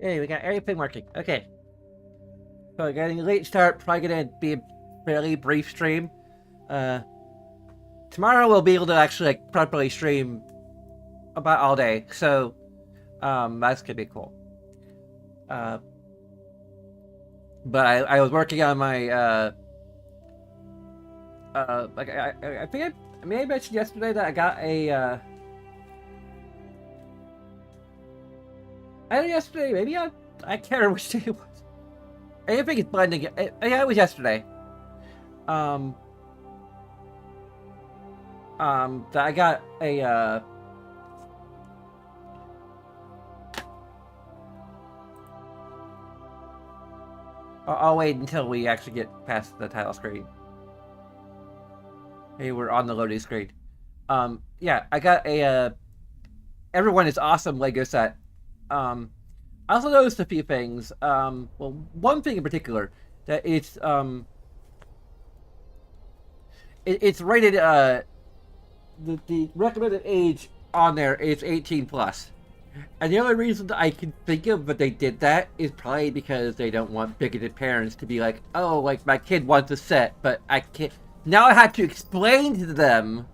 Hey, we got everything working. Okay. So getting a late start, probably gonna be a fairly brief stream. Tomorrow we'll be able to actually like properly stream about all day. So that's gonna be cool. But I was working on my like I think I may have mentioned yesterday that I got a I don't know yesterday, maybe I can't remember which day it was. I think it's blending. Yeah, it was yesterday. That I got a I'll wait until we actually get past the title screen. Hey, we're on the loading screen. Yeah, I got a Everyone is Awesome Lego set. I also noticed a few things. Well, one thing in particular, that it's rated the recommended age on there is 18 plus. And the only reason I can think of that they did that is probably because they don't want bigoted parents to be like, oh, like my kid wants a set, but I can't. Now I have to explain to them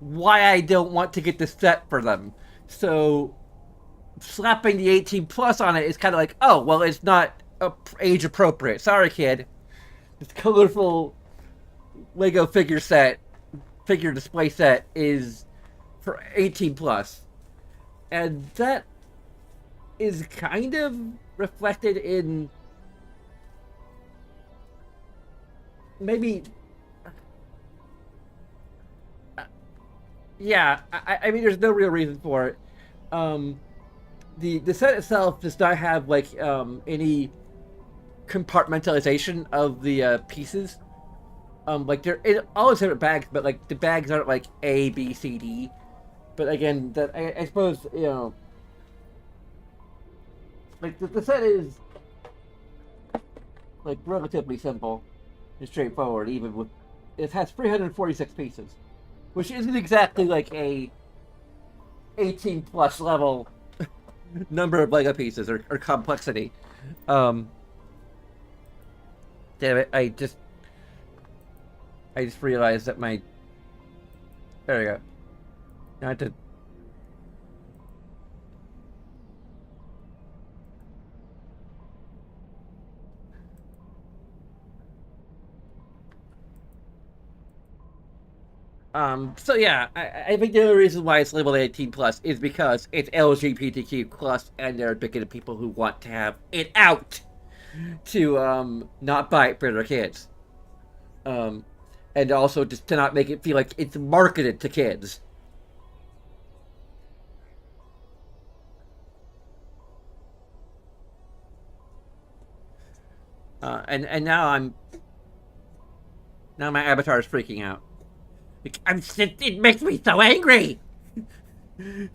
why I don't want to get the set for them. So slapping the 18 plus on it is kind of like, oh, well, it's not age appropriate. Sorry, kid. This colorful Lego figure display set is for 18 plus. And that is kind of reflected in maybe yeah, I mean there's no real reason for it. The set itself does not have like any compartmentalization of the pieces. Like they're in all the separate bags, but like the bags aren't like A, B, C, D. But again, that I suppose, you know, like the set is like relatively simple and straightforward. Even with it has 346 pieces, which isn't exactly like a 18 plus level number of Lego pieces or complexity. Damn it! I just realized that my there we go. I had to. So yeah, I think the only reason why it's labeled 18 plus is because it's LGBTQ plus, and there are bigoted people who want to have it out to not buy it for their kids, and also just to not make it feel like it's marketed to kids. And now my avatar is freaking out. It makes me so angry. I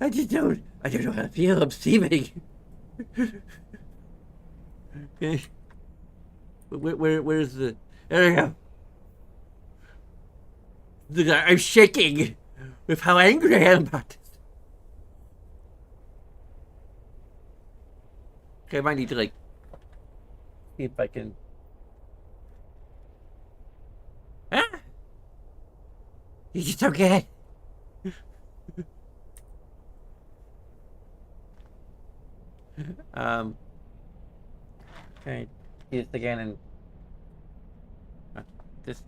don't know how to feel. I'm seeming. Okay. Where's the? There we go. I'm shaking with how angry I am about this. Okay, I might need to like see if I can. Ah! You just don't get it. Okay, do this again and just.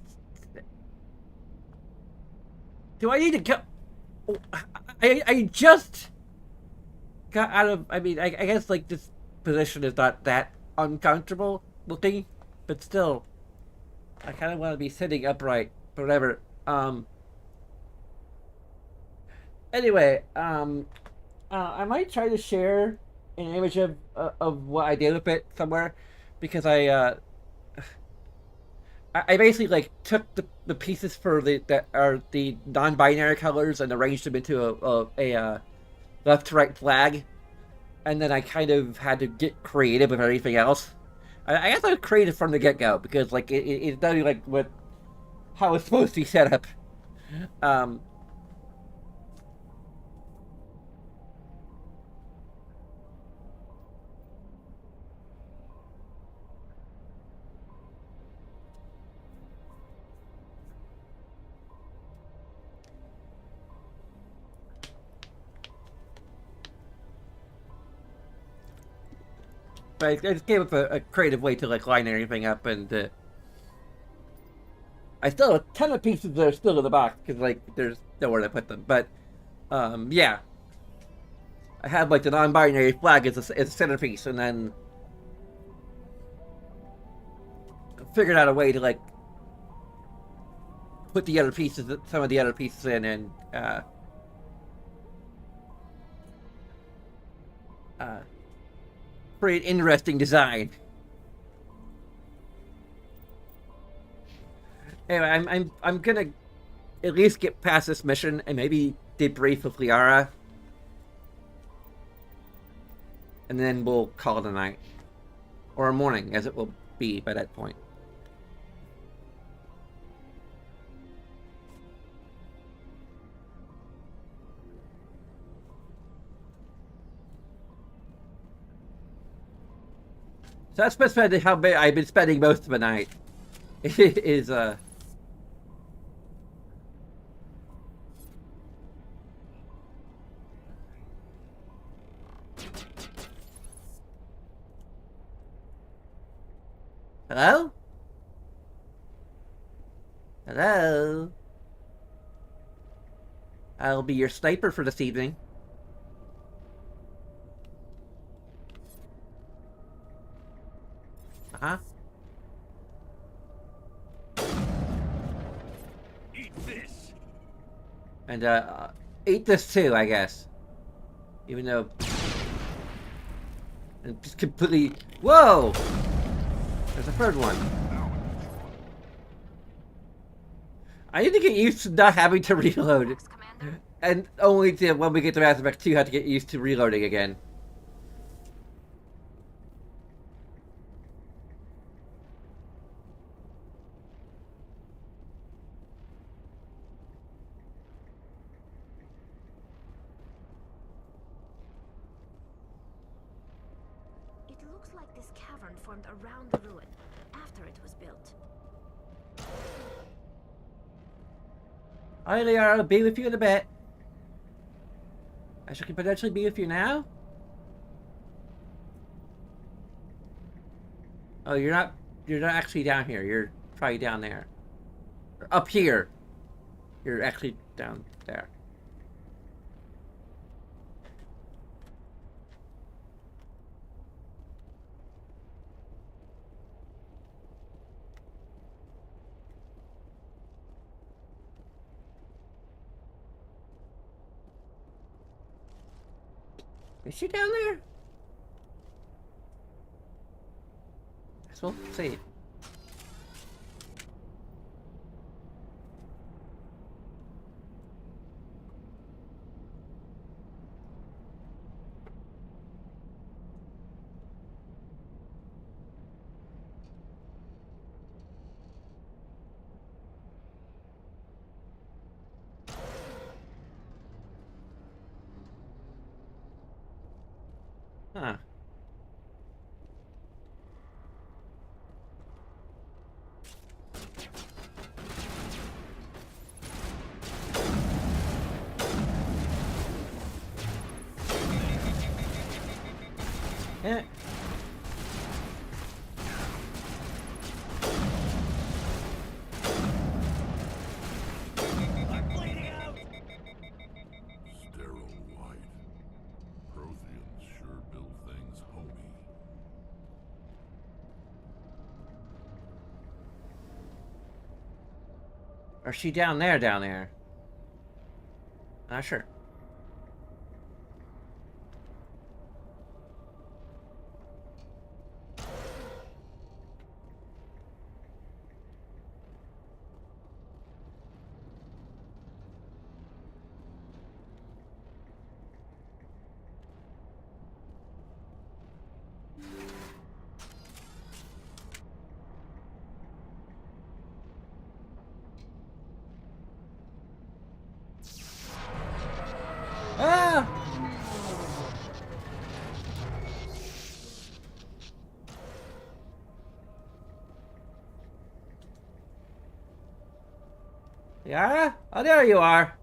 Do I need to go? Oh, I just got out of. I mean, I guess like this position is not that uncomfortable looking, but still, I kind of want to be sitting upright, but whatever. Anyway, I might try to share an image of what I did with it somewhere, because I basically like took the pieces for that are the non-binary colors and arranged them into a left to right flag, and then I kind of had to get creative with everything else. I guess I was creative from the get-go because like it's not like what how it's supposed to be set up. But I just came up with a creative way to like line everything up, and I still have a ton of pieces that are still in the box because like there's nowhere to put them. But yeah, I have like the non-binary flag as a centerpiece, and then figured out a way to like put the other pieces, some of the other pieces in, and create interesting design. Anyway, I'm gonna at least get past this mission and maybe debrief with Liara, and then we'll call it a night or a morning, as it will be by that point. So that's basically how I've been spending most of the night. Is hello? Hello? I'll be your sniper for this evening. Uh-huh. Eat this. And eat this too, I guess. Even though and just completely whoa! There's a third one. I need to get used to not having to reload. And only to, when we get to Mass Effect 2, have to get used to reloading again. It looks like this cavern formed around the ruin, after it was built. Hi, Liara, I'll be with you in a bit. I should potentially be with you now? Oh, you're not actually down here. You're probably down there. Or up here. You're actually down there. Is she down there? Guess we'll see. Huh. Yeah. Sterile white. Protheans sure build things homey. Or is she down there, down there? Not sure. Ah! Liara? Oh, there you are.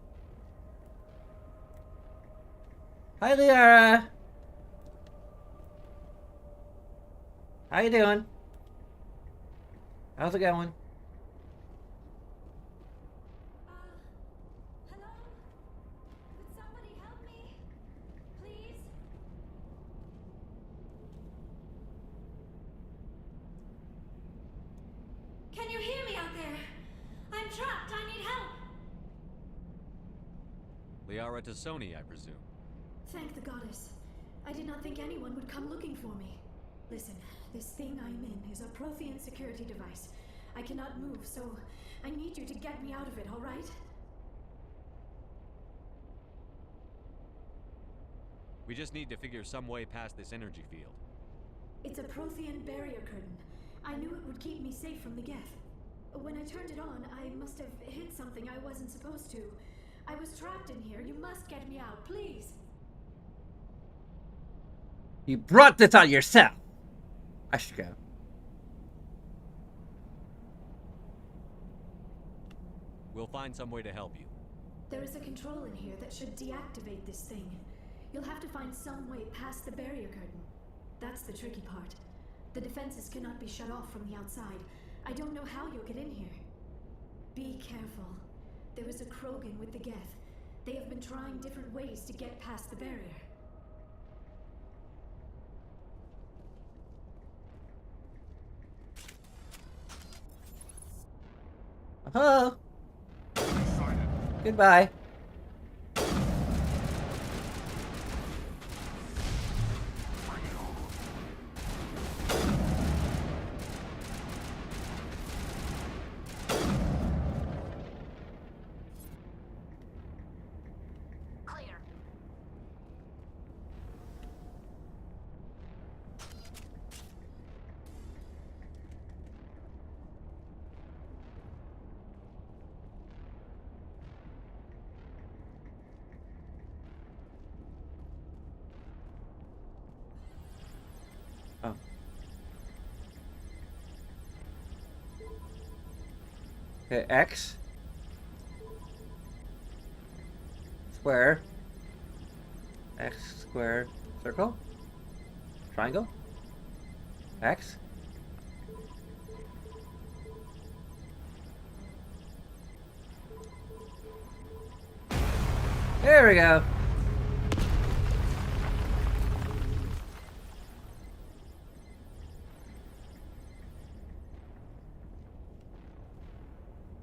Hi, Liara. How you doing? How's it going? Hello? Could somebody help me? Please? Can you hear me out there? I'm trapped. I need help. Liara to Sony, I presume. Thank the goddess. I did not think anyone would come looking for me. Listen, this thing I'm in is a Prothean security device. I cannot move, so I need you to get me out of it, all right? We just need to figure some way past this energy field. It's a Prothean barrier curtain. I knew it would keep me safe from the Geth. When I turned it on, I must have hit something I wasn't supposed to. I was trapped in here. You must get me out, please. You brought this on yourself. I should go. We'll find some way to help you. There is a control in here that should deactivate this thing. You'll have to find some way past the barrier curtain. That's the tricky part. The defenses cannot be shut off from the outside. I don't know how you'll get in here. Be careful. There is a Krogan with the Geth. They have been trying different ways to get past the barrier. Hello. Goodbye. Clear. Oh. Okay, X. Square. X, square, circle. Triangle. X. There we go.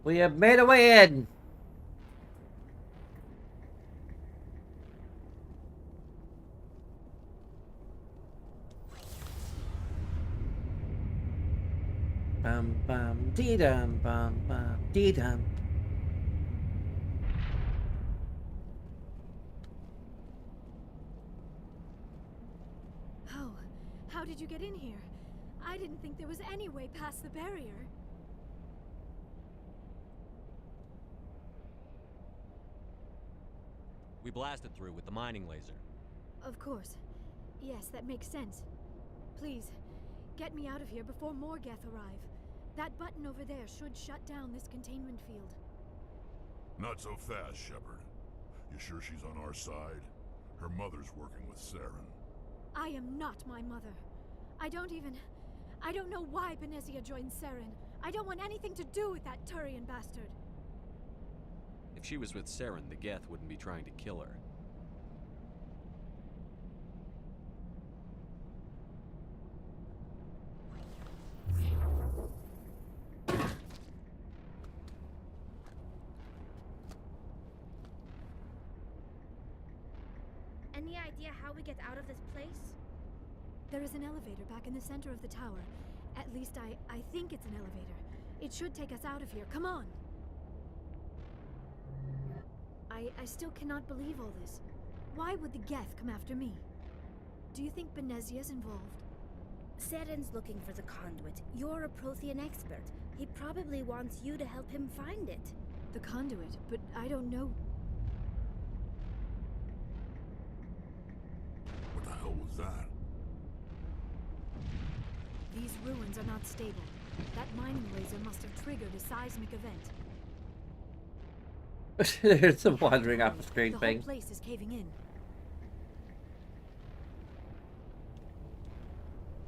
We have made a way in. Bum bum dee dum bum bum dee dum. How did you get in here? I didn't think there was any way past the barrier. We blasted through with the mining laser. Of course. Yes, that makes sense. Please, get me out of here before more Geth arrive. That button over there should shut down this containment field. Not so fast, Shepard. You sure she's on our side? Her mother's working with Saren. I am not my mother. I don't know why Benezia joined Saren. I don't want anything to do with that Turian bastard. If she was with Saren, the Geth wouldn't be trying to kill her. Any idea how we get out of this place? There is an elevator back in the center of the tower. At least I think it's an elevator. It should take us out of here. Come on! I still cannot believe all this. Why would the Geth come after me? Do you think Benezia's involved? Saren's looking for the conduit. You're a Prothean expert. He probably wants you to help him find it. The conduit, but I don't know. What the hell was that? These ruins are not stable. That mining laser must have triggered a seismic event. There's some wandering off the screen The thing. whole place is caving in.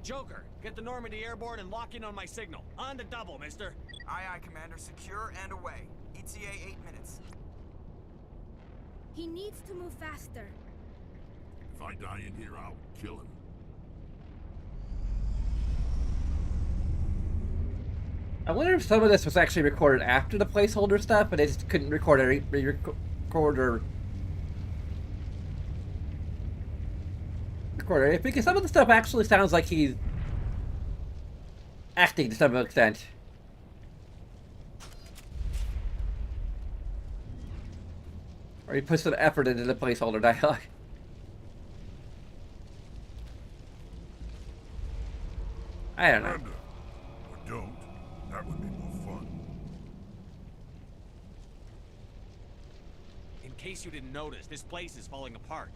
Joker, get the Normandy airborne and lock in on my signal. On the double, mister. Aye, aye, Commander. Secure and away. ETA 8 minutes. He needs to move faster. If I die in here, I'll kill him. I wonder if some of this was actually recorded after the placeholder stuff, but they just couldn't record record it, because some of the stuff actually sounds like he's acting to some extent. Or he puts some effort into the placeholder dialogue. I don't know. Commander. Or don't. That would be more fun. In case you didn't notice, this place is falling apart.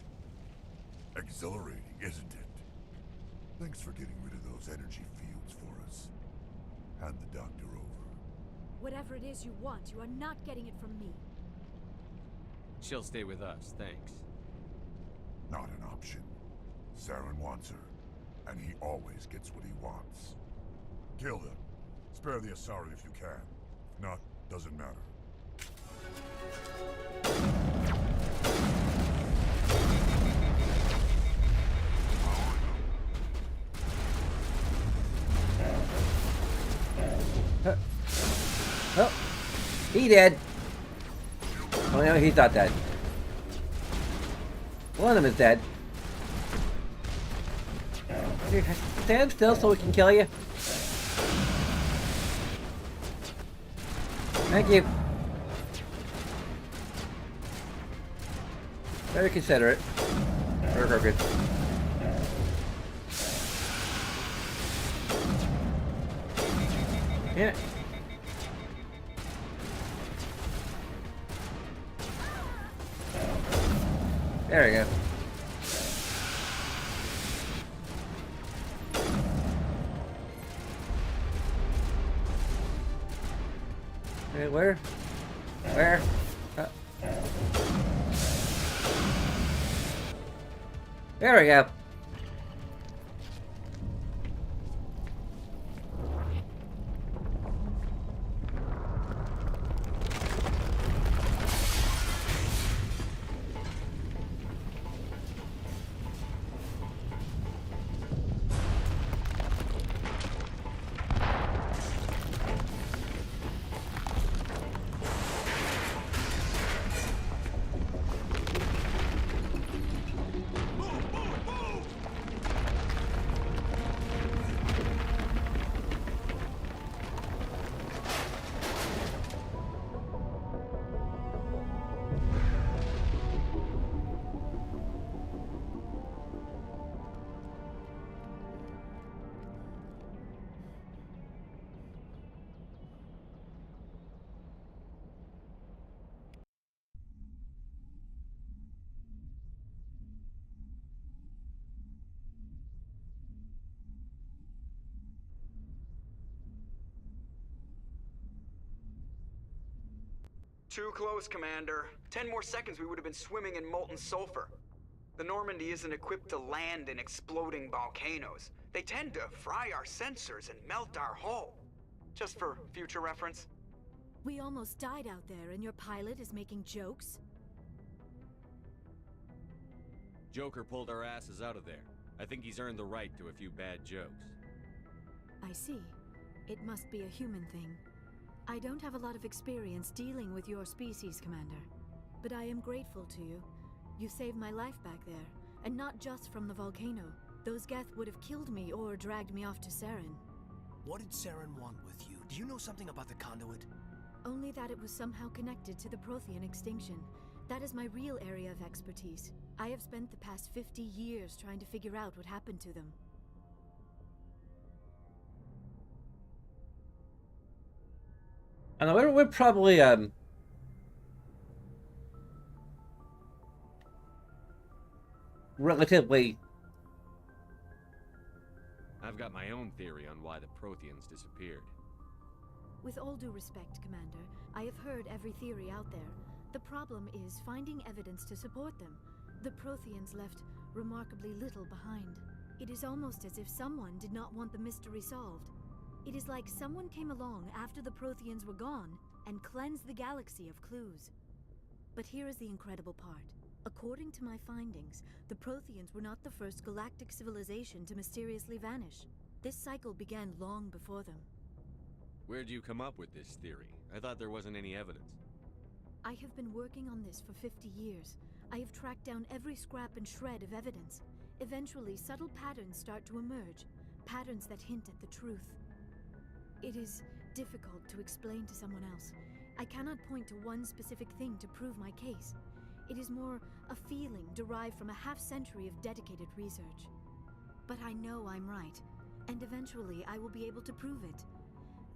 Exhilarating, isn't it? Thanks for getting rid of those energy fields for us. Hand the doctor over. Whatever it is you want, you are not getting it from me. She'll stay with us, thanks. Not an option. Saren wants her, and he always gets what he wants. Kill them. Spare the Asari if you can. If not, doesn't matter. Oh, he dead. Oh no, he's not dead. One of them is dead. Here, stand still so we can kill you. Thank you. Very considerate. Very good. Yeah. There we go. Hey, where? Where? There we go. Too close, Commander. 10 more seconds we would have been swimming in molten sulfur. The Normandy isn't equipped to land in exploding volcanoes. They tend to fry our sensors and melt our hull. Just for future reference. We almost died out there, and your pilot is making jokes? Joker pulled our asses out of there. I think he's earned the right to a few bad jokes. I see. It must be a human thing. I don't have a lot of experience dealing with your species, Commander. But I am grateful to you. You saved my life back there, and not just from the volcano. Those Geth would have killed me or dragged me off to Saren. What did Saren want with you? Do you know something about the conduit? Only that it was somehow connected to the Prothean extinction. That is my real area of expertise. I have spent the past 50 years trying to figure out what happened to them. And we're probably relatively. I've got my own theory on why the Protheans disappeared. With all due respect, Commander, I have heard every theory out there. The problem is finding evidence to support them. The Protheans left remarkably little behind. It is almost as if someone did not want the mystery solved. It is like someone came along after the Protheans were gone and cleansed the galaxy of clues. But here is the incredible part. According to my findings, the Protheans were not the first galactic civilization to mysteriously vanish. This cycle began long before them. Where'd you come up with this theory? I thought there wasn't any evidence. I have been working on this for 50 years. I have tracked down every scrap and shred of evidence. Eventually, subtle patterns start to emerge, patterns that hint at the truth. It is difficult to explain to someone else. I cannot point to one specific thing to prove my case. It is more a feeling derived from a half-century of dedicated research. But I know I'm right, and eventually I will be able to prove it.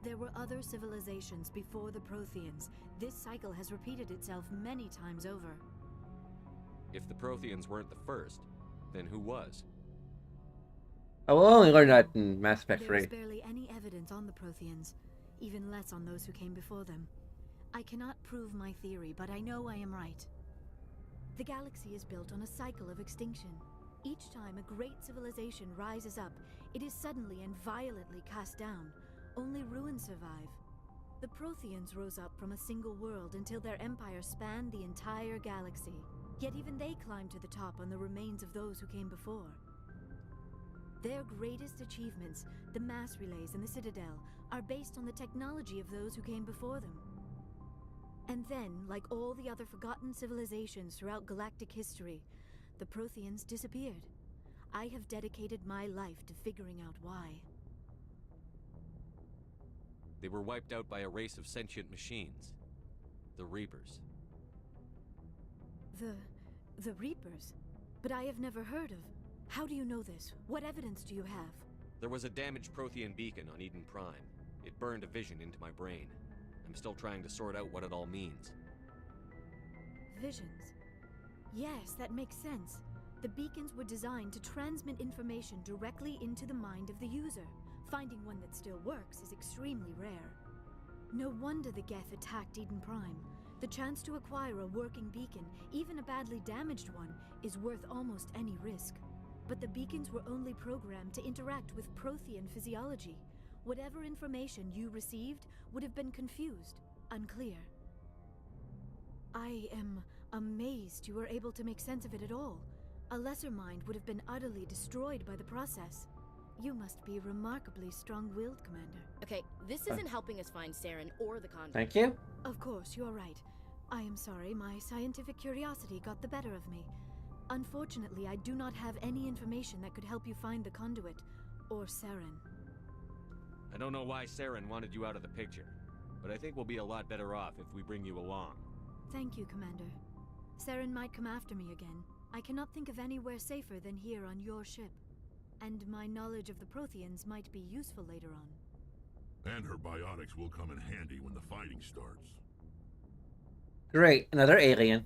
There were other civilizations before the Protheans. This cycle has repeated itself many times over. If the Protheans weren't the first, then who was? I will only learn that in Mass Effect 3. There is barely any evidence on the Protheans, even less on those who came before them. I cannot prove my theory, but I know I am right. The galaxy is built on a cycle of extinction. Each time a great civilization rises up, it is suddenly and violently cast down. Only ruins survive. The Protheans rose up from a single world until their empire spanned the entire galaxy. Yet even they climbed to the top on the remains of those who came before. Their greatest achievements, the mass relays and the Citadel, are based on the technology of those who came before them. And then, like all the other forgotten civilizations throughout galactic history, the Protheans disappeared. I have dedicated my life to figuring out why. They were wiped out by a race of sentient machines. The Reapers. The Reapers? But I have never heard of. How do you know this? What evidence do you have? There was a damaged Prothean beacon on Eden Prime. It burned a vision into my brain. I'm still trying to sort out what it all means. Visions. Yes, that makes sense. The beacons were designed to transmit information directly into the mind of the user. Finding one that still works is extremely rare. No wonder the Geth attacked Eden Prime. The chance to acquire a working beacon, even a badly damaged one, is worth almost any risk. But the beacons were only programmed to interact with Prothean physiology. Whatever information you received would have been confused, unclear. I am amazed you were able to make sense of it at all. A lesser mind would have been utterly destroyed by the process. You must be remarkably strong-willed, Commander. Okay, this isn't helping us find Saren or the conduit. Thank you. Of course, you are right. I am sorry, my scientific curiosity got the better of me. Unfortunately, I do not have any information that could help you find the conduit, or Saren. I don't know why Saren wanted you out of the picture, but I think we'll be a lot better off if we bring you along. Thank you, Commander. Saren might come after me again. I cannot think of anywhere safer than here on your ship. And my knowledge of the Protheans might be useful later on. And her biotics will come in handy when the fighting starts. Great, another alien.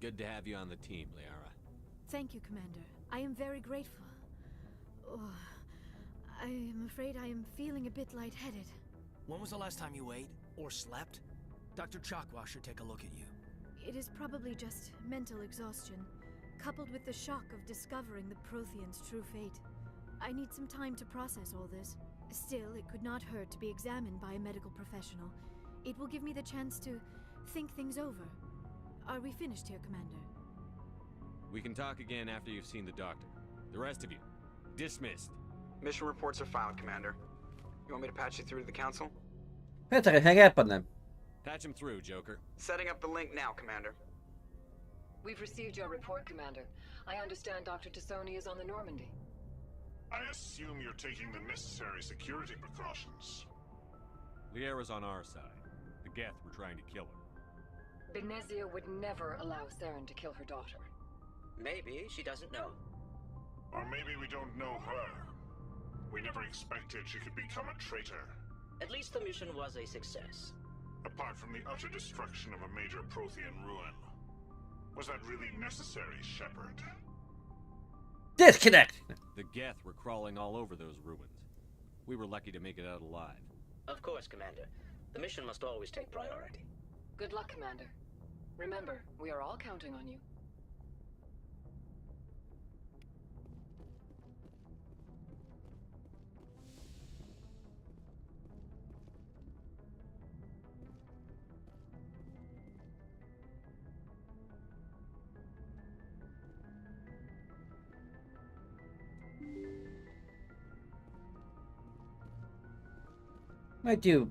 Good to have you on the team, Liara. Thank you, Commander. I am very grateful. Oh, I am afraid I am feeling a bit lightheaded. When was the last time you ate or slept? Dr. Chakwa should take a look at you. It is probably just mental exhaustion, coupled with the shock of discovering the Protheans' true fate. I need some time to process all this. Still, it could not hurt to be examined by a medical professional. It will give me the chance to think things over. Are we finished here, Commander? We can talk again after you've seen the doctor. The rest of you, dismissed. Mission reports are filed, Commander. You want me to patch you through to the Council? Let's hang up on them. Patch him through, Joker. Setting up the link now, Commander. We've received your report, Commander. I understand Dr. Tassoni is on the Normandy. I assume you're taking the necessary security precautions. Liara's on our side. The Geth were trying to kill her. Benezia would never allow Saren to kill her daughter. Maybe she doesn't know. Or maybe we don't know her. We never expected she could become a traitor. At least the mission was a success. Apart from the utter destruction of a major Prothean ruin. Was that really necessary, Shepard? Disconnect! The Geth were crawling all over those ruins. We were lucky to make it out alive. Of course, Commander. The mission must always take priority. Good luck, Commander. Remember, we are all counting on you. Might do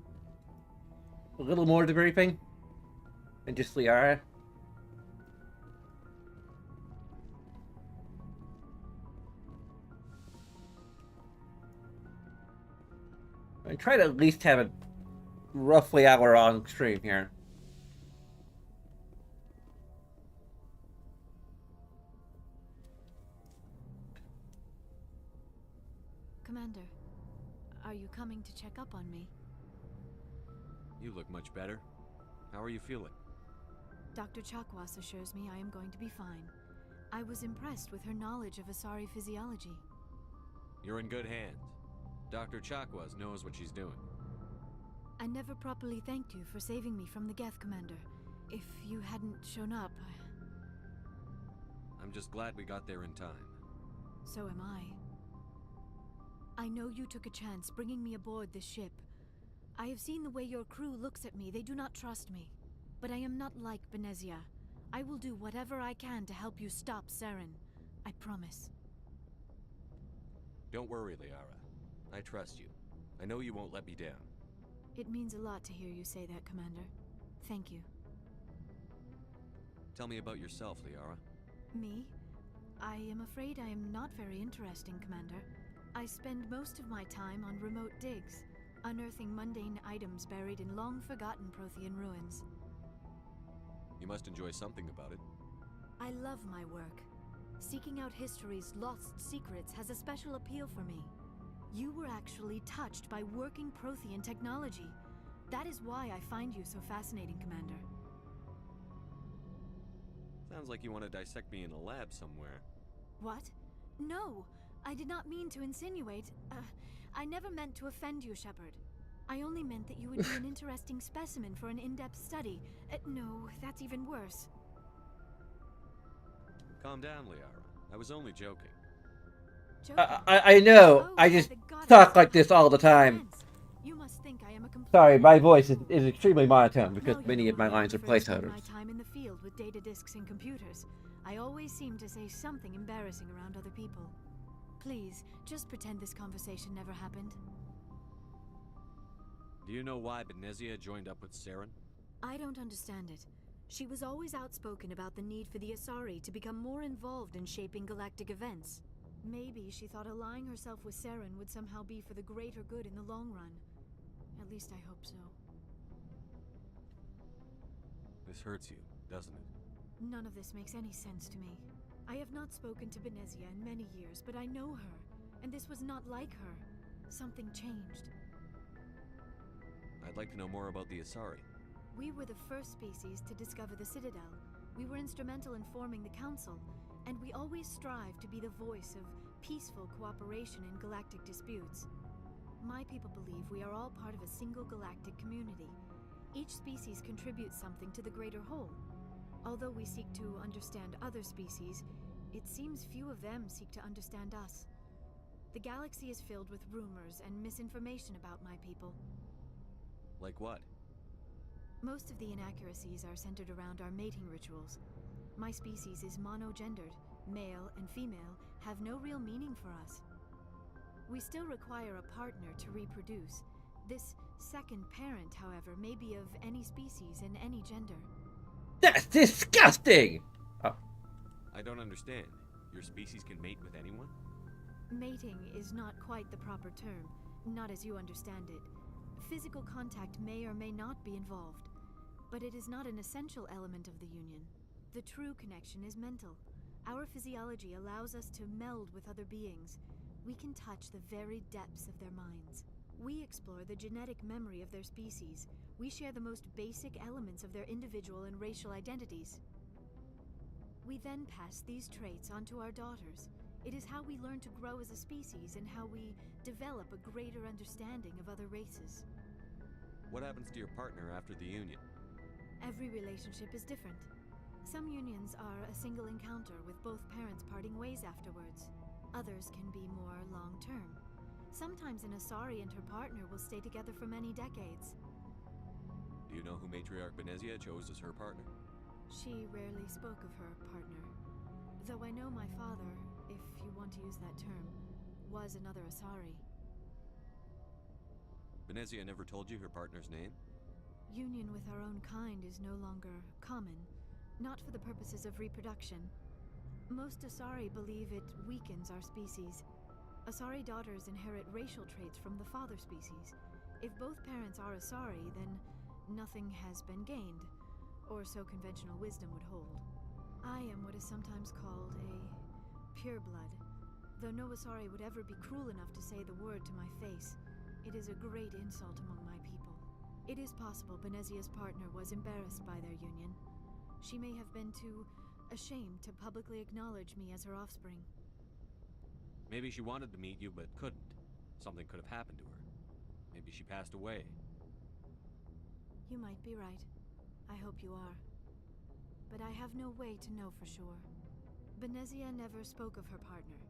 a little more debriefing than just Liara. I try to at least have a roughly hour-long stream here. Commander, are you coming to check up on me? You look much better. How are you feeling? Dr. Chakwas assures me I am going to be fine. I was impressed with her knowledge of Asari physiology. You're in good hands. Dr. Chakwas knows what she's doing. I never properly thanked you for saving me from the Geth, Commander. If you hadn't shown up, I'm just glad we got there in time. So am I. I know you took a chance bringing me aboard this ship. I have seen the way your crew looks at me. They do not trust me. But I am not like Benezia. I will do whatever I can to help you stop Saren. I promise. Don't worry, Liara. I trust you. I know you won't let me down. It means a lot to hear you say that, Commander. Thank you. Tell me about yourself, Liara. Me? I am afraid I am not very interesting, Commander. I spend most of my time on remote digs, unearthing mundane items buried in long-forgotten Prothean ruins. You must enjoy something about it. I love my work. Seeking out history's lost secrets has a special appeal for me. You were actually touched by working Prothean technology. That is why I find you so fascinating, Commander. Sounds like you want to dissect me in a lab somewhere. What? No! I did not mean to insinuate. I never meant to offend you, Shepard. I only meant that you would be an interesting specimen for an in-depth study. No, that's even worse. Calm down, Liara. I was only joking. I know. I just talk like this all the time. You must think I am a Sorry, my voice is extremely monotone because many of my lines are placeholders. My time in the field with data disks and computers. I always seem to say something embarrassing around other people. Please, just pretend this conversation never happened. Do you know why Benezia joined up with Saren? I don't understand it. She was always outspoken about the need for the Asari to become more involved in shaping galactic events. Maybe she thought allying herself with Saren would somehow be for the greater good in the long run. At least I hope so. This hurts you, doesn't it? None of this makes any sense to me. I have not spoken to Benezia in many years, but I know her, and this was not like her. Something changed. I'd like to know more about the Asari. We were the first species to discover the Citadel. We were instrumental in forming the Council, and we always strive to be the voice of peaceful cooperation in galactic disputes. My people believe we are all part of a single galactic community. Each species contributes something to the greater whole. Although we seek to understand other species, it seems few of them seek to understand us. The galaxy is filled with rumors and misinformation about my people. Like what? Most of the inaccuracies are centered around our mating rituals. My species is monogendered. Male and female have no real meaning for us. We still require a partner to reproduce. This second parent, however, may be of any species and any gender. That's disgusting! Oh. I don't understand. Your species can mate with anyone? Mating is not quite the proper term, not as you understand it. Physical contact may or may not be involved, but it is not an essential element of the union. The true connection is mental. Our physiology allows us to meld with other beings. We can touch the very depths of their minds. We explore the genetic memory of their species. We share the most basic elements of their individual and racial identities. We then pass these traits onto our daughters. It is how we learn to grow as a species and how we develop a greater understanding of other races. What happens to your partner after the union? Every relationship is different. Some unions are a single encounter with both parents parting ways afterwards. Others can be more long-term. Sometimes an Asari and her partner will stay together for many decades. Do you know who Matriarch Benezia chose as her partner? She rarely spoke of her partner. Though I know my father, if you want to use that term, was another Asari. Venezia never told you her partner's name? Union with our own kind is no longer common, not for the purposes of reproduction. Most Asari believe it weakens our species. Asari daughters inherit racial traits from the father species. If both parents are Asari, then nothing has been gained, or so conventional wisdom would hold. I am what is sometimes called a pureblood. Though no Asari would ever be cruel enough to say the word to my face, it is a great insult among my people. It is possible Benezia's partner was embarrassed by their union. She may have been too ashamed to publicly acknowledge me as her offspring. Maybe she wanted to meet you but couldn't. Something could have happened to her. Maybe she passed away. You might be right. I hope you are. But I have no way to know for sure. Benezia never spoke of her partner.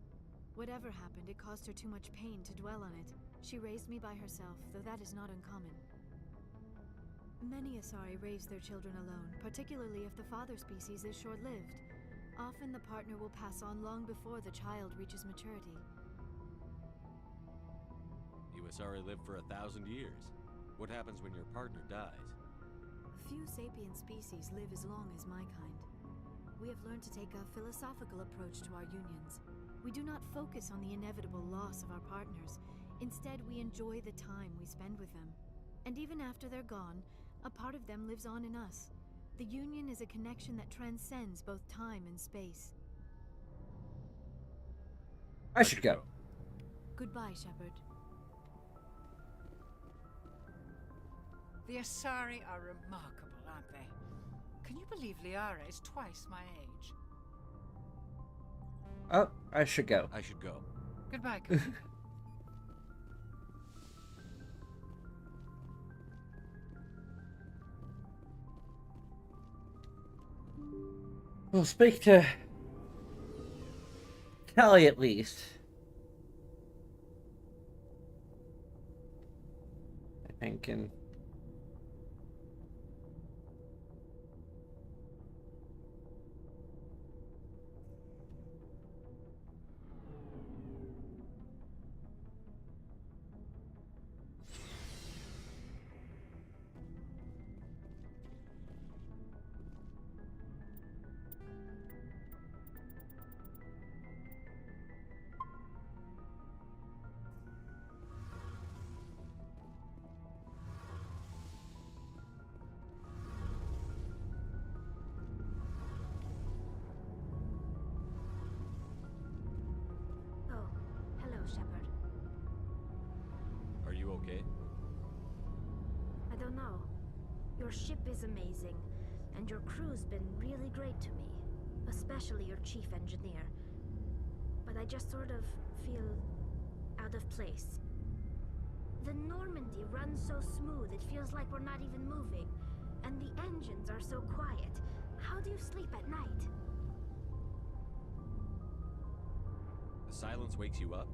Whatever happened, it caused her too much pain to dwell on it. She raised me by herself, though that is not uncommon. Many Asari raise their children alone, particularly if the father species is short-lived. Often the partner will pass on long before the child reaches maturity. You Asari live for 1,000 years. What happens when your partner dies? Few sapient species live as long as my kind. We have learned to take a philosophical approach to our unions. We do not focus on the inevitable loss of our partners. Instead, we enjoy the time we spend with them. And even after they're gone, a part of them lives on in us. The union is a connection that transcends both time and space. I should go. Goodbye, Shepard. The Asari are remarkable, aren't they? Can you believe Liara is twice my age? Oh, I should go. I should go. Goodbye, Cody. We'll speak to Kelly at least. I think, and Shepard. Are you okay? I don't know. Your ship is amazing, and your crew's been really great to me. Especially your chief engineer. But I just sort of feel out of place. The Normandy runs so smooth it feels like we're not even moving. And the engines are so quiet. How do you sleep at night? The silence wakes you up?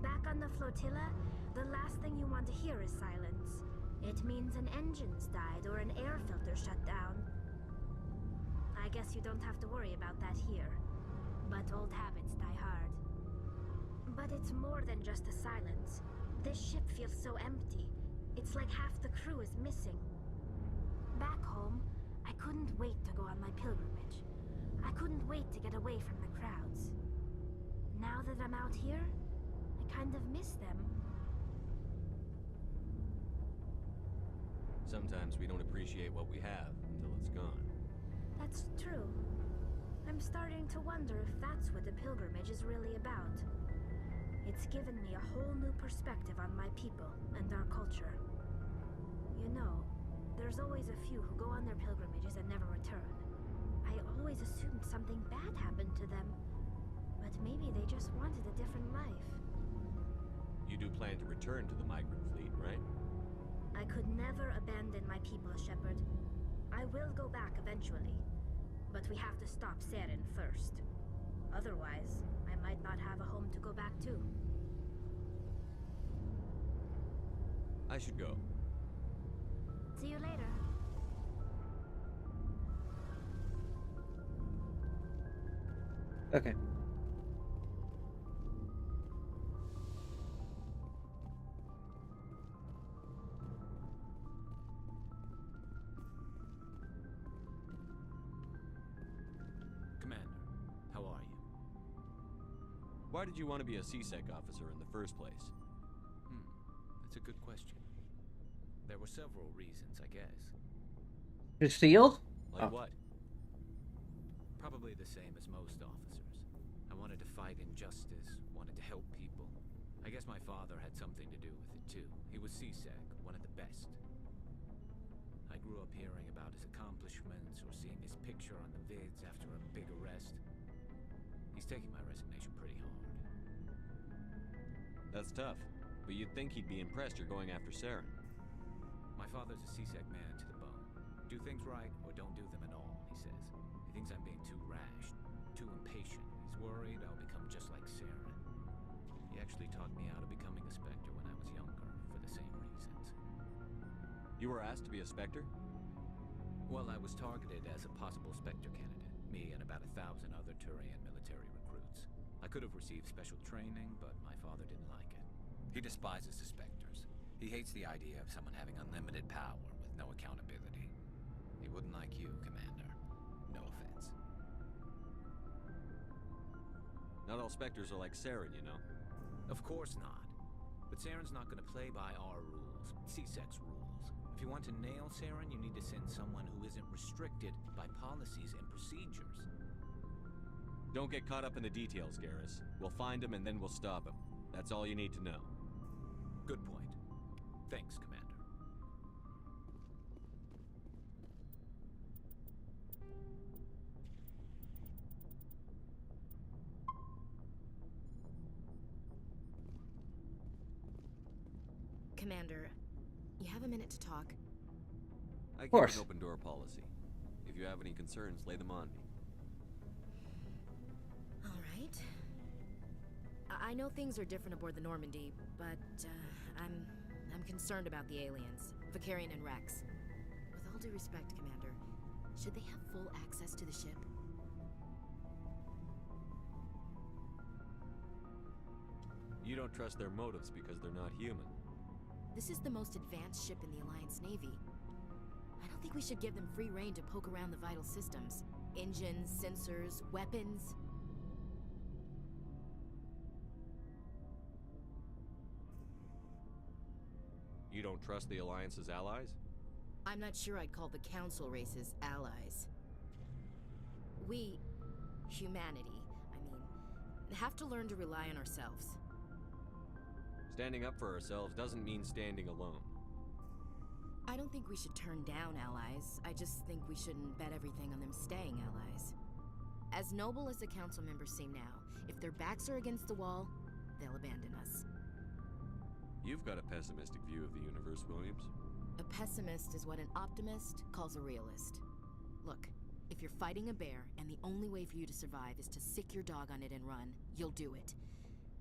Back on the flotilla, the last thing you want to hear is silence. It means an engine's died or an air filter shut down. I guess you don't have to worry about that here. But old habits die hard. But it's more than just the silence. This ship feels so empty. It's like half the crew is missing. Back home, I couldn't wait to go on my pilgrimage. I couldn't wait to get away from the crowds. Now that I'm out here, I kind of miss them. Sometimes we don't appreciate what we have until it's gone. That's true. I'm starting to wonder if that's what the pilgrimage is really about. It's given me a whole new perspective on my people and our culture. You know, there's always a few who go on their pilgrimages and never return. I always assumed something bad happened to them. But maybe they just wanted a different life. You do plan to return to the migrant fleet, right? I could never abandon my people, Shepard. I will go back eventually. But we have to stop Saren first. Otherwise, I might not have a home to go back to. I should go. See you later. Okay. Why did you want to be a CSEC officer in the first place? That's a good question. There were several reasons, I guess. Just sealed? Like what? Probably the same as most officers. I wanted to fight injustice, wanted to help people. I guess my father had something to do with it too. He was CSEC, one of the best. I grew up hearing about his accomplishments or seeing his picture on the vids after a big arrest. He's taking my resignation pretty hard. That's tough, but you'd think he'd be impressed you're going after Saren. My father's a CSEC man to the bone. Do things right or don't do them at all, he says. He thinks I'm being too rash, too impatient. He's worried I'll become just like Saren. He actually talked me out of becoming a Spectre when I was younger, for the same reasons. You were asked to be a Spectre? Well, I was targeted as a possible Spectre candidate. Me and about 1,000 other Turian military recruits. I could have received special training, but my father didn't like it. He despises the Spectres. He hates the idea of someone having unlimited power with no accountability. He wouldn't like you, Commander. No offense. Not all Spectres are like Saren, you know. Of course not. But Saren's not going to play by our rules, CSEC's rules. If you want to nail Saren, you need to send someone who isn't restricted by policies and procedures. Don't get caught up in the details, Garrus. We'll find him and then we'll stop him. That's all you need to know. Good point. Thanks, Commander. Commander, you have a minute to talk? I keep an open door policy. If you have any concerns, lay them on me. All right. I know things are different aboard the Normandy, but I'm concerned about the aliens, Vicarian and Rex. With all due respect, Commander, should they have full access to the ship? You don't trust their motives because they're not human. This is the most advanced ship in the Alliance Navy. I don't think we should give them free rein to poke around the vital systems. Engines, sensors, weapons. You don't trust the Alliance's allies? I'm not sure I'd call the Council races allies. We, humanity, have to learn to rely on ourselves. Standing up for ourselves doesn't mean standing alone. I don't think we should turn down allies. I just think we shouldn't bet everything on them staying allies. As noble as the Council members seem now, if their backs are against the wall, they'll abandon us. You've got a pessimistic view of the universe, Williams. A pessimist is what an optimist calls a realist. Look, if you're fighting a bear and the only way for you to survive is to sick your dog on it and run, you'll do it.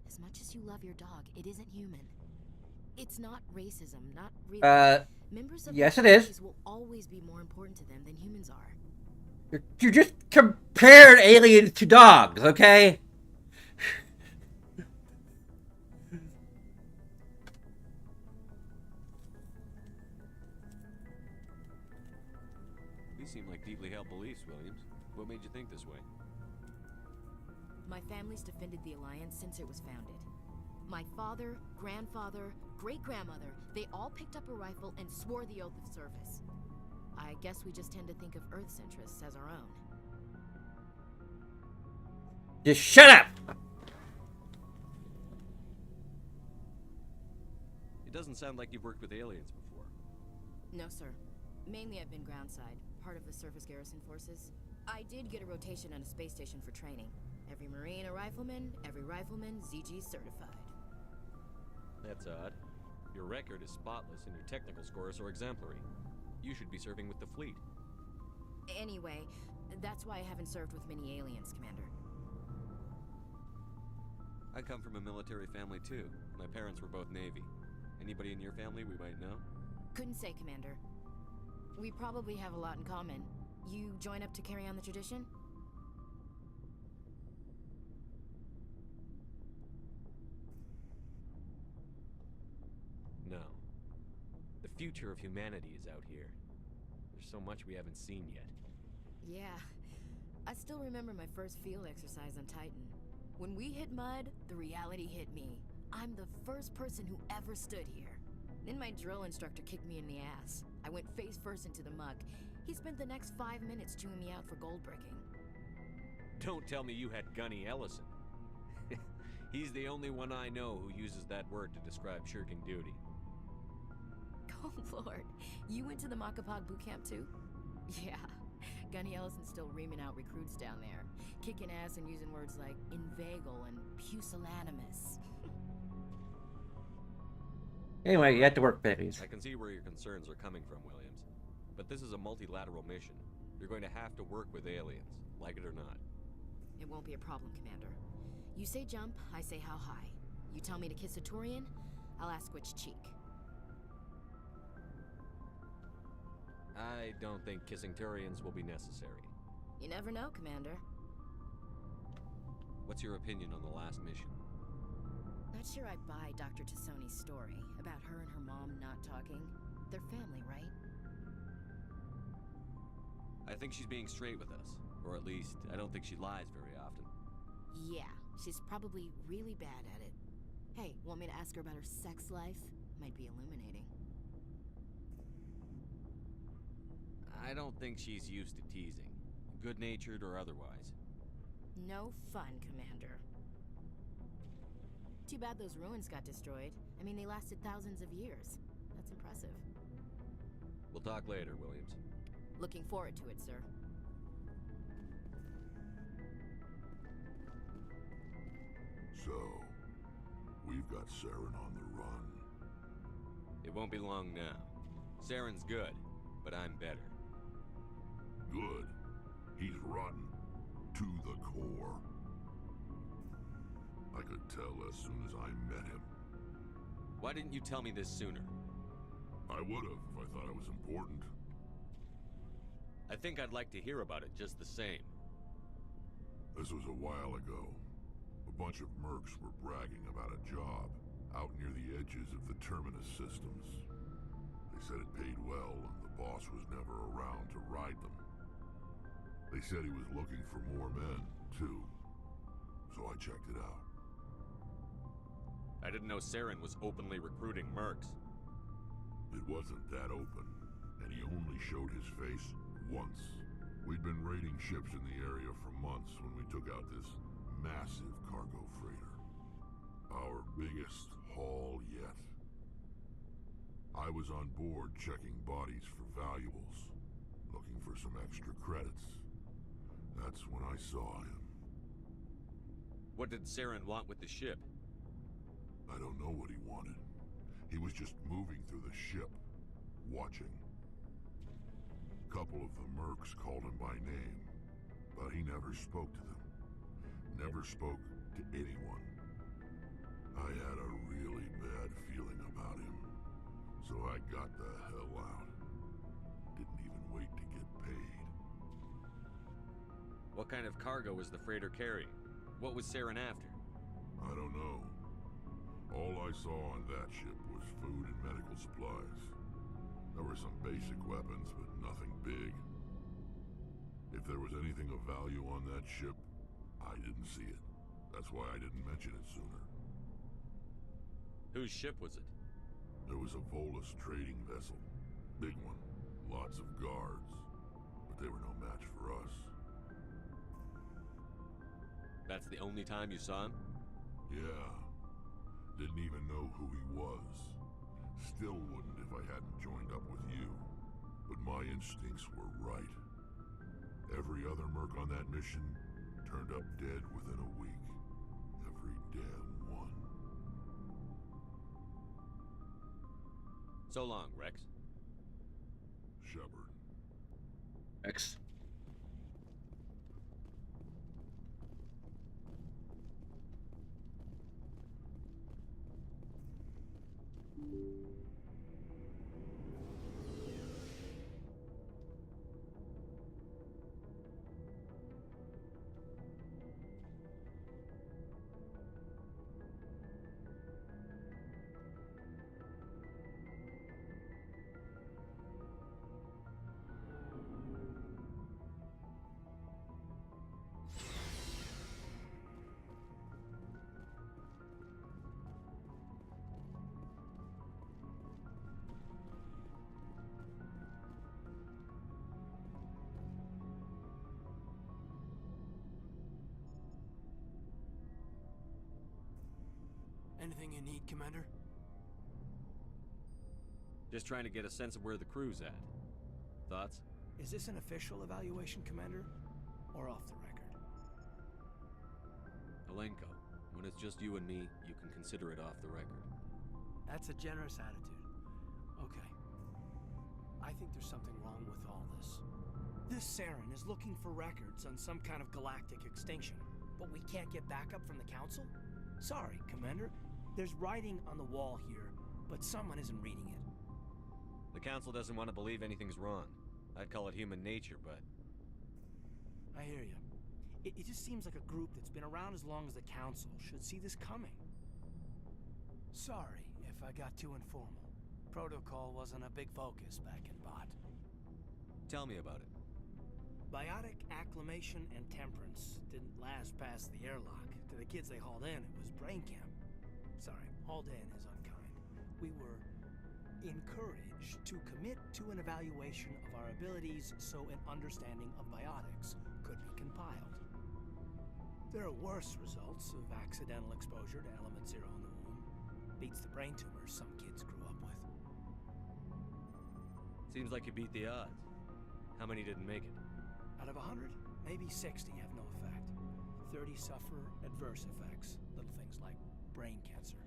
As much as you love your dog, it isn't human. It's not racism, not really. Members of yes, it is. Will always be more important to them than humans are. You just compared aliens to dogs, okay? These seem like deeply held beliefs, Williams. What made you think this way? My family's defended the Alliance since it was founded. My father, grandfather, great-grandmother, they all picked up a rifle and swore the oath of service. I guess we just tend to think of Earth's interests as our own. Just shut up! It doesn't sound like you've worked with aliens before. No, sir. Mainly I've been groundside, part of the surface garrison forces. I did get a rotation on a space station for training. Every Marine a rifleman, every rifleman ZG certified. That's odd. Your record is spotless and your technical scores are exemplary. You should be serving with the fleet. Anyway, that's why I haven't served with many aliens, Commander. I come from a military family too. My parents were both Navy. Anybody in your family we might know? Couldn't say, Commander. We probably have a lot in common. You join up to carry on the tradition? No. The future of humanity is out here. There's so much we haven't seen yet. Yeah. I still remember my first field exercise on Titan. When we hit mud, the reality hit me. I'm the first person who ever stood here. Then my drill instructor kicked me in the ass. I went face first into the muck. He spent the next 5 minutes chewing me out for gold bricking. Don't tell me you had Gunny Ellison. He's the only one I know who uses that word to describe shirking duty. Oh, Lord. You went to the Makapog boot camp too? Yeah. Gunny Ellison's still reaming out recruits down there. Kicking ass and using words like inveigle and pusillanimous. Anyway, you have to work babies. I can see where your concerns are coming from, Williams. But this is a multilateral mission. You're going to have to work with aliens, like it or not. It won't be a problem, Commander. You say jump, I say how high. You tell me to kiss a Turian, I'll ask which cheek. I don't think kissing Turians will be necessary. You never know, Commander. What's your opinion on the last mission? Not sure I buy Dr. Tassoni's story about her and her mom not talking. They're family, right? I think she's being straight with us. Or at least, I don't think she lies very often. Yeah, she's probably really bad at it. Hey, want me to ask her about her sex life? Might be illuminating. I don't think she's used to teasing, good-natured or otherwise. No fun, Commander. Too bad those ruins got destroyed. I mean, they lasted thousands of years. That's impressive. We'll talk later, Williams. Looking forward to it, sir. So, we've got Saren on the run. It won't be long now. Saren's good, but I'm better. Good. He's rotten. To the core. I could tell as soon as I met him. Why didn't you tell me this sooner? I would've if I thought it was important. I think I'd like to hear about it just the same. This was a while ago. A bunch of mercs were bragging about a job out near the edges of the Terminus systems. They said it paid well and the boss was never around to ride them. They said he was looking for more men, too. So I checked it out. I didn't know Saren was openly recruiting mercs. It wasn't that open, and he only showed his face once. We'd been raiding ships in the area for months when we took out this massive cargo freighter. Our biggest haul yet. I was on board checking bodies for valuables, looking for some extra credits. That's when I saw him. What did Saren want with the ship? I don't know what he wanted. He was just moving through the ship, watching. A couple of the mercs called him by name, but he never spoke to them. Never spoke to anyone. I had a really bad feeling about him, so I got the hell out. Didn't even wait to get paid. What kind of cargo was the freighter carrying? What was Saren after? I don't know. All I saw on that ship was food and medical supplies. There were some basic weapons, but nothing big. If there was anything of value on that ship, I didn't see it. That's why I didn't mention it sooner. Whose ship was it? It was a Volus trading vessel. Big one. Lots of guards. But they were no match for us. That's the only time you saw him? Yeah. Didn't even know who he was. Still wouldn't if I hadn't joined up with you. But my instincts were right. Every other merc on that mission turned up dead within a week. Every damn one. So long, Rex. Shepard. X. Anything you need, Commander? Just trying to get a sense of where the crew's at. Thoughts? Is this an official evaluation, Commander? Or off the record? Alenko, when it's just you and me, you can consider it off the record. That's a generous attitude. Okay. I think there's something wrong with all this. This Saren is looking for records on some kind of galactic extinction, but we can't get backup from the Council? Sorry, Commander. There's writing on the wall here, but someone isn't reading it. The Council doesn't want to believe anything's wrong. I'd call it human nature, but... I hear you. It just seems like a group that's been around as long as the Council should see this coming. Sorry if I got too informal. Protocol wasn't a big focus back in Bot. Tell me about it. Biotic acclimation and temperance didn't last past the airlock. To the kids they hauled in, it was brain camp. Sorry, hauled in is unkind. We were encouraged to commit to an evaluation of our abilities so an understanding of biotics could be compiled. There are worse results of accidental exposure to element 0 in the womb. Beats the brain tumors some kids grew up with. Seems like you beat the odds. How many didn't make it? Out of 100, maybe 60 have no effect. 30 suffer adverse effects. Little things like brain cancer.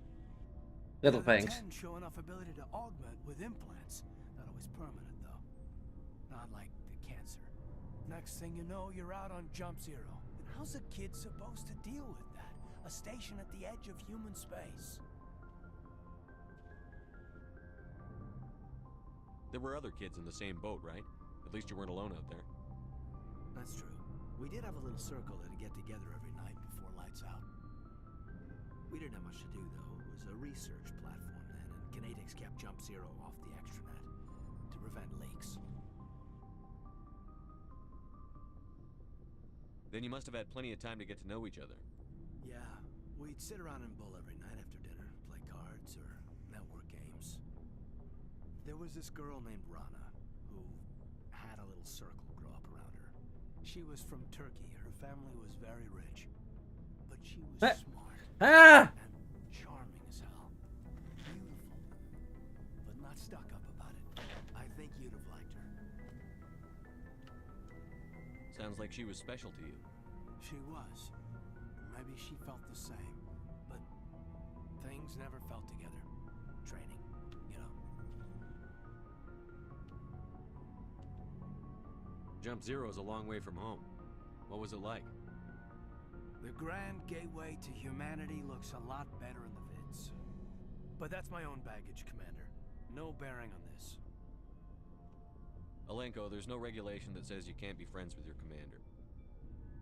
Little things. 10 show enough ability to augment with implants. Not always permanent, though. Not like the cancer. Next thing you know, you're out on Jump Zero. And how's a kid supposed to deal with that? A station at the edge of human space. There were other kids in the same boat, right? At least you weren't alone out there. That's true. We did have a little circle that'd get together every night before lights out. We didn't have much to do, though. It was a research platform then, and Kinetics kept Jump Zero off the extranet to prevent leaks. Then you must have had plenty of time to get to know each other. Yeah, we'd sit around and bull every night after dinner, play cards or network games. There was this girl named Rana, who had a little circle grow up around her. She was from Turkey. Her family was very rich. But she was smart. And charming as hell. Beautiful. But not stuck up about it. I think you'd have liked her. Sounds like she was special to you. She was. Maybe she felt the same. But things never felt together. Training, you know. Jump Zero is a long way from home. What was it like? The grand gateway to humanity looks a lot better in the vids. But that's my own baggage, Commander. No bearing on this. Alenko, there's no regulation that says you can't be friends with your commander.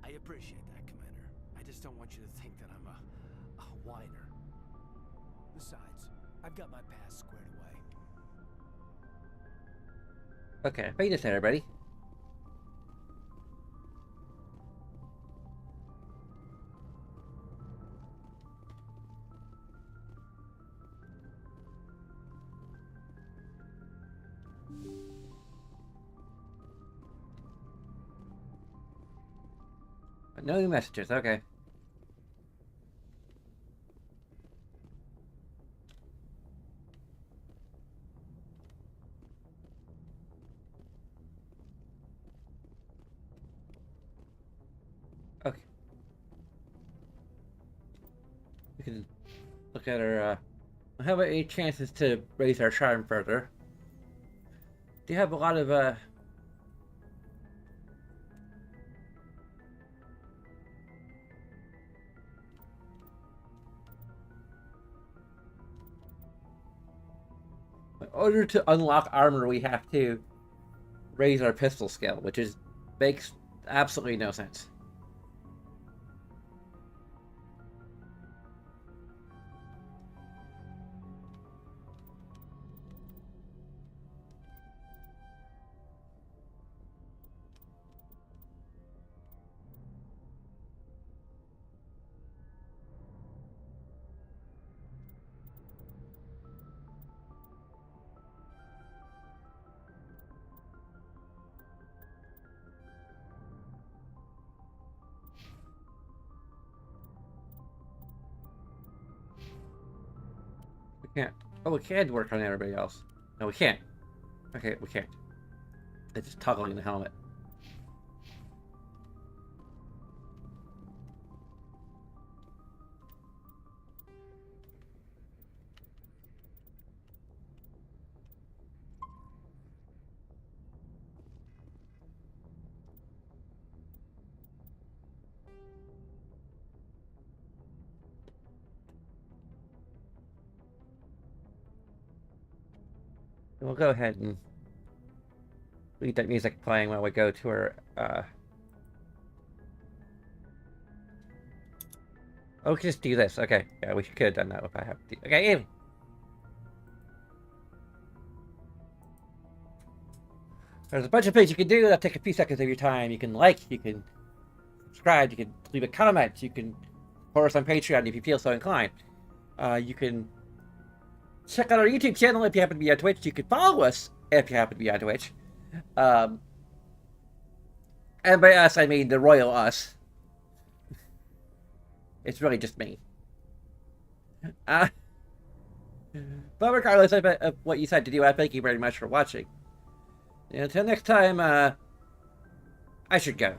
I appreciate that, Commander. I just don't want you to think that I'm a whiner. Besides, I've got my past squared away. Okay, wait just a second, everybody. No new messages, okay. Okay. We can look at our, how about any chances to raise our charm further? Do you have a lot of, in order to unlock armor, we have to raise our pistol skill, which makes absolutely no sense. can't. Oh, we can work on everybody else. No, we can't. Okay, we can't. It's just toggling the helmet. We'll go ahead and leave that music playing while we go to our, Oh, we can just do this. Okay. Yeah, we could have done that if I have to. Okay, anyway. There's a bunch of things you can do that'll take a few seconds of your time. You can like, you can subscribe, you can leave a comment, you can support us on Patreon if you feel so inclined. You can check out our YouTube channel if you happen to be on Twitch. You can follow us if you happen to be on Twitch. And by us, I mean the royal us. It's really just me. But regardless of what you said to do, I thank you very much for watching. And until next time, I should go.